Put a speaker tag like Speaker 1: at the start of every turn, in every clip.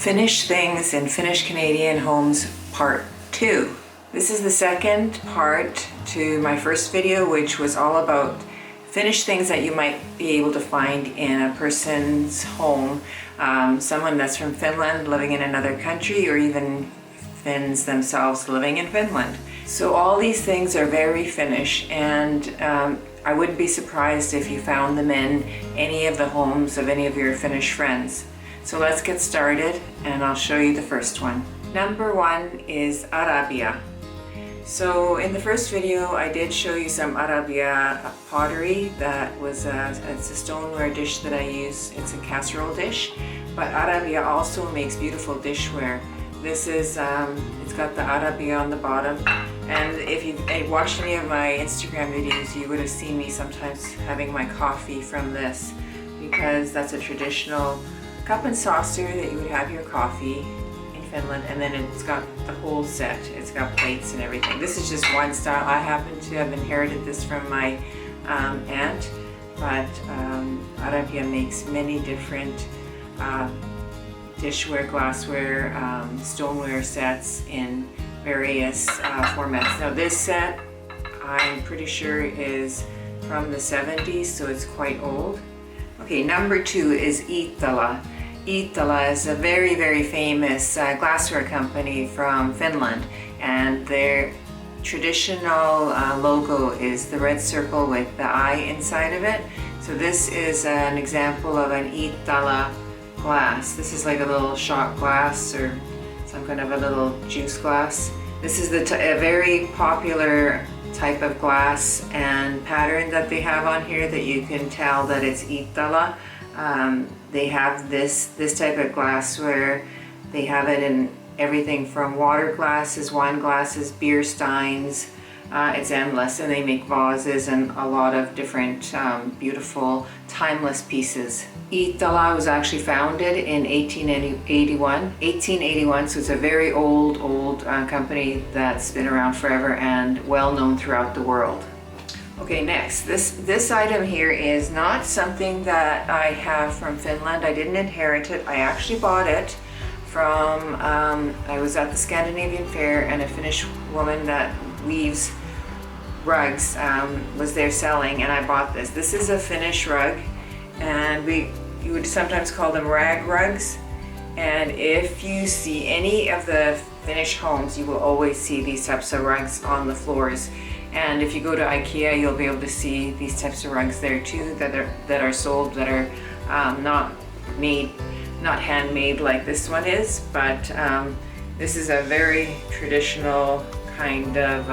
Speaker 1: Finnish Things in Finnish Canadian Homes Part 2. This is the second part to my first video, which was all about Finnish things that you might be able to find in a person's home. Someone that's from Finland living in another country, or even Finns themselves living in Finland. So all these things are very Finnish, and I wouldn't be surprised if you found them in any of the homes of any of your Finnish friends. So let's get started, and I'll show you the first one. Number one is arabia. So in the first video, I did show you some arabia pottery. That was it's a stoneware dish that I use. It's a casserole dish, but arabia also makes beautiful dishware. This is, it's got the arabia on the bottom. And if you watched any of my Instagram videos, you would have seen me sometimes having my coffee from this, because that's a traditional cup and saucer that you would have your coffee in Finland, and then it's got the whole set. It's got plates and everything. This is just one style. I happen to have inherited this from my aunt, but arabia makes many different dishware, glassware, stoneware sets in various formats. Now this set, I'm pretty sure, is from the 70s, so it's quite old. Okay, number two is Iittala. Iittala is a very, very famous glassware company from Finland, and their traditional logo is the red circle with the eye inside of it. So this is an example of an Iittala glass. This is like a little shot glass or some kind of a little juice glass. This is a very popular type of glass and pattern that they have on here that you can tell that it's Iittala. They have this type of glassware. They have it in everything from water glasses, wine glasses, beer steins. It's endless, and they make vases and a lot of different beautiful timeless pieces. Iittala was actually founded in 1881, so it's a very old company that's been around forever and well known throughout the world. Okay, next, this item here is not something that I have from Finland. I didn't inherit it. I actually bought it from, I was at the Scandinavian fair, and a Finnish woman that weaves rugs was there selling, and I bought this. This is a Finnish rug, and you would sometimes call them rag rugs. And if you see any of the Finnish homes, you will always see these types of rugs on the floors. And if you go to IKEA, you'll be able to see these types of rugs there too, that are sold, that are not handmade like this one is, but this is a very traditional kind of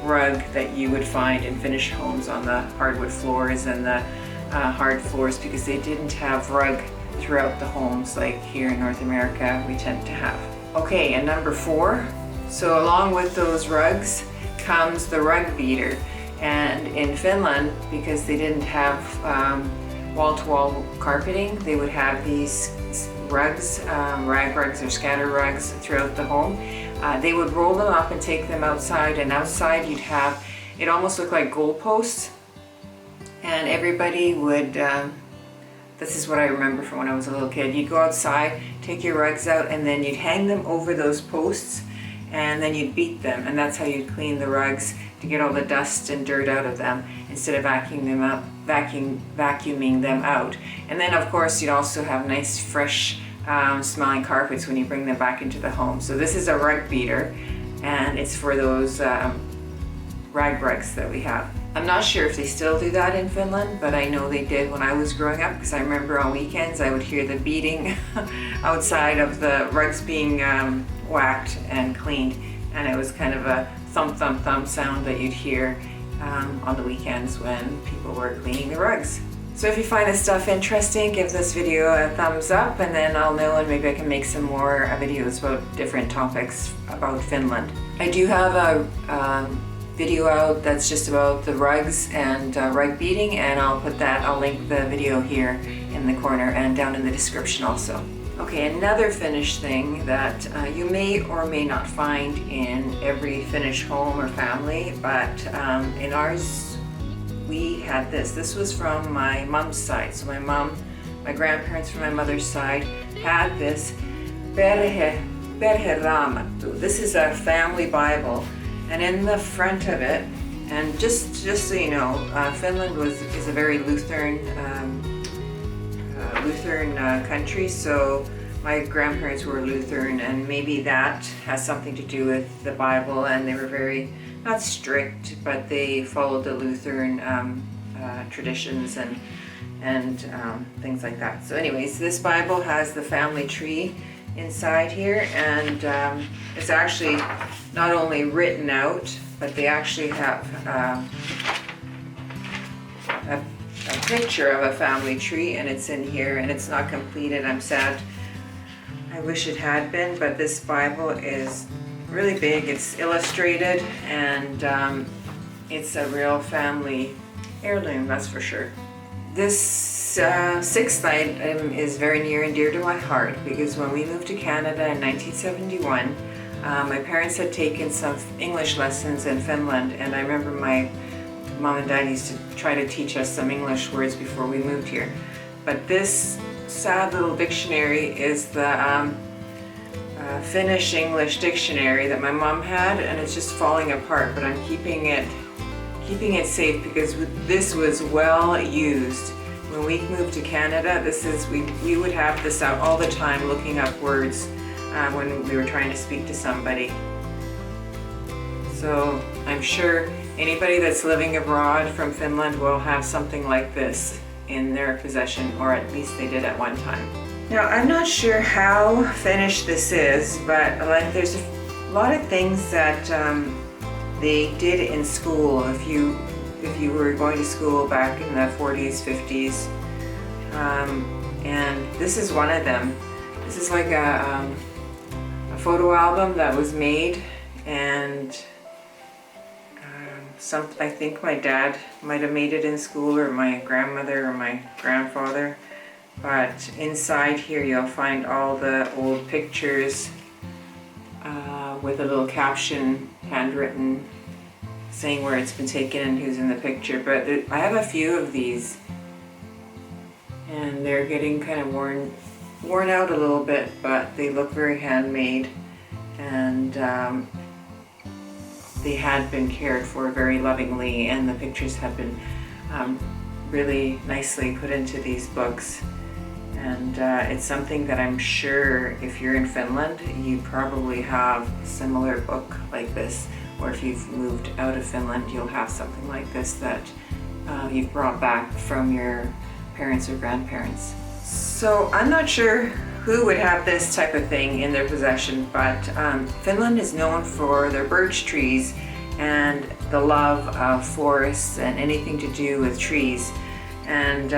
Speaker 1: rug that you would find in Finnish homes on the hardwood floors and the hard floors, because they didn't have rug throughout the homes like here in North America we tend to have. Okay, and number four, so along with those rugs comes the rug beater. And in Finland, because they didn't have wall-to-wall carpeting, they would have these rugs, rag rugs or scatter rugs throughout the home. They would roll them up and take them outside, and outside you'd have, it almost looked like goalposts, and everybody would, this is what I remember from when I was a little kid, you'd go outside, take your rugs out, and then you'd hang them over those posts, and then you'd beat them, and that's how you'd clean the rugs to get all the dust and dirt out of them, instead of vacuuming them out. And then of course you'd also have nice fresh smelling carpets when you bring them back into the home. So this is a rug beater, and it's for those rag rugs that we have. I'm not sure if they still do that in Finland, but I know they did when I was growing up, because I remember on weekends I would hear the beating outside of the rugs being whacked and cleaned, and it was kind of a thump thump thump sound that you'd hear on the weekends when people were cleaning the rugs. So if you find this stuff interesting, give this video a thumbs up, and then I'll know, and maybe I can make some more videos about different topics about Finland. I do have a video out that's just about the rugs and rug beating, and I'll link the video here in the corner and down in the description also. Okay, another Finnish thing that you may or may not find in every Finnish home or family, but in ours we had this. This was from my mom's side. So my grandparents from my mother's side had this Perhe Raamattu. This is a family Bible, and in the front of it, and just so you know, Finland is a very Lutheran country, so my grandparents were Lutheran, and maybe that has something to do with the Bible, and they were very, not strict, but they followed the Lutheran traditions and things like that. So anyways, this Bible has the family tree inside here, and it's actually not only written out, but they actually have a picture of a family tree, and it's in here, and it's not completed. I'm sad. I wish it had been, but this Bible is really big. It's illustrated, and it's a real family heirloom, that's for sure. This sixth item is very near and dear to my heart, because when we moved to Canada in 1971, my parents had taken some English lessons in Finland, and I remember my mom and dad used to try to teach us some English words before we moved here. But this sad little dictionary is the Finnish English dictionary that my mom had, and it's just falling apart, but I'm keeping it safe because this was well used. When we moved to Canada, we would have this out all the time, looking up words when we were trying to speak to somebody. So I'm sure anybody that's living abroad from Finland will have something like this in their possession, or at least they did at one time. Now, I'm not sure how Finnish this is, but there's a lot of things that they did in school if you were going to school back in the 40s, 50s, and this is one of them. This is like a photo album that was made, and I think my dad might have made it in school, or my grandmother or my grandfather. But inside here you'll find all the old pictures with a little caption, handwritten, saying where it's been taken and who's in the picture. But I have a few of these, and they're getting kind of worn out a little bit, but they look very handmade, and they had been cared for very lovingly, and the pictures have been really nicely put into these books. And it's something that I'm sure if you're in Finland, you probably have a similar book like this, or if you've moved out of Finland, you'll have something like this that you've brought back from your parents or grandparents. So I'm not sure who would have this type of thing in their possession, but Finland is known for their birch trees and the love of forests and anything to do with trees. And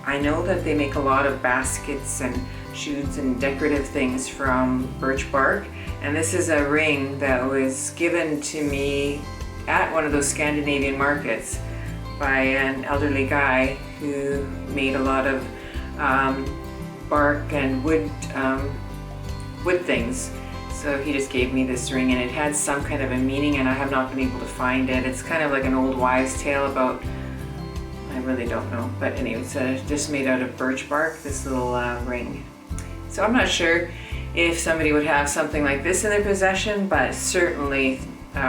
Speaker 1: I know that they make a lot of baskets and shoes and decorative things from birch bark. And this is a ring that was given to me at one of those Scandinavian markets by an elderly guy who made a lot of bark and wood things. So he just gave me this ring, and it had some kind of a meaning, and I have not been able to find it. It's kind of like an old wives' tale about, I really don't know, but anyway, it's just made out of birch bark, this little ring. So I'm not sure if somebody would have something like this in their possession, but certainly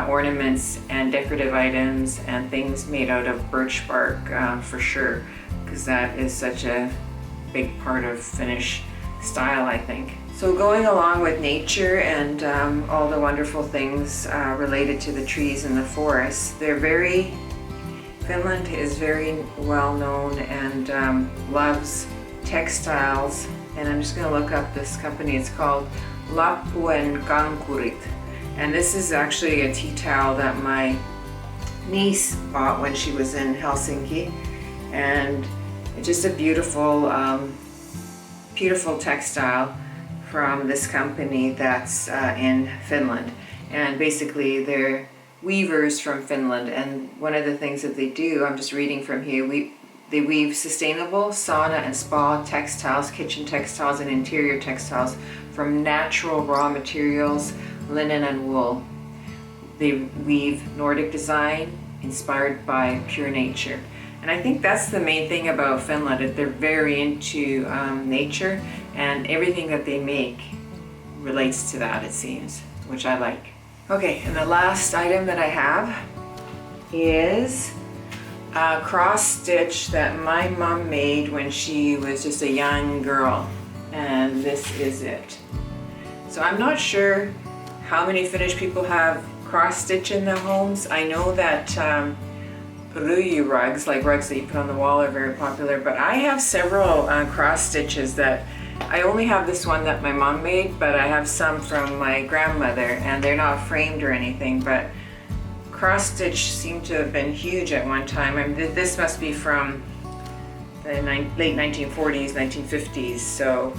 Speaker 1: ornaments and decorative items and things made out of birch bark for sure, because that is such a big part of Finnish style, I think. So going along with nature and all the wonderful things related to the trees and the forests, Finland is very well known and loves textiles. And I'm just going to look up this company. It's called Lapuan Kankurit. And this is actually a tea towel that my niece bought when she was in Helsinki. And it's just a beautiful, beautiful textile from this company that's in Finland. And basically they're weavers from Finland, and one of the things that they do, I'm just reading from here, they weave sustainable sauna and spa textiles, kitchen textiles, and interior textiles from natural raw materials, linen and wool. They weave Nordic design inspired by pure nature. And I think that's the main thing about Finland, that they're very into nature, and everything that they make relates to that, it seems, which I like. Okay, and the last item that I have is a cross stitch that my mom made when she was just a young girl, and this is it. So I'm not sure how many Finnish people have cross stitch in their homes. I know that Perhe rugs, like rugs that you put on the wall, are very popular, but I have several cross stitches that I only have this one that my mom made, but I have some from my grandmother, and they're not framed or anything, but cross stitch seemed to have been huge at one time. I mean, this must be from the late 1940s, 1950s, so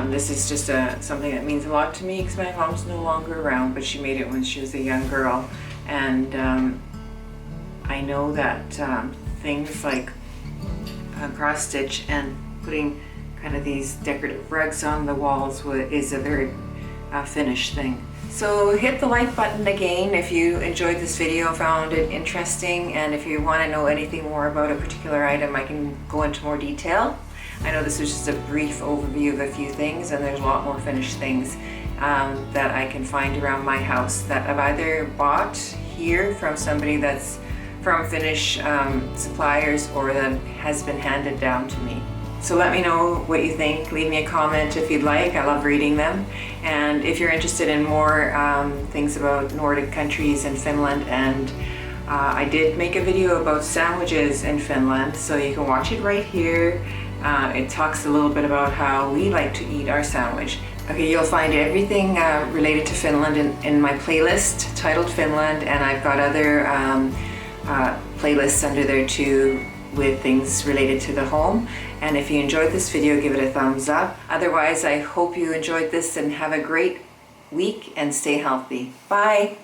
Speaker 1: this is just something that means a lot to me because my mom's no longer around, but she made it when she was a young girl. And I know that things like cross stitch and putting kind of these decorative rugs on the walls is a very Finnish thing. So hit the like button again if you enjoyed this video, found it interesting, and if you want to know anything more about a particular item, I can go into more detail. I know this was just a brief overview of a few things, and there's a lot more Finnish things that I can find around my house that I've either bought here from somebody that's from Finnish suppliers or that has been handed down to me. So let me know what you think. Leave me a comment if you'd like. I love reading them. And if you're interested in more things about Nordic countries in Finland, and I did make a video about sandwiches in Finland, so you can watch it right here. It talks a little bit about how we like to eat our sandwich. Okay, you'll find everything related to Finland in my playlist titled Finland, and I've got other playlists under there too with things related to the home. And if you enjoyed this video, give it a thumbs up. Otherwise, I hope you enjoyed this and have a great week and stay healthy. Bye!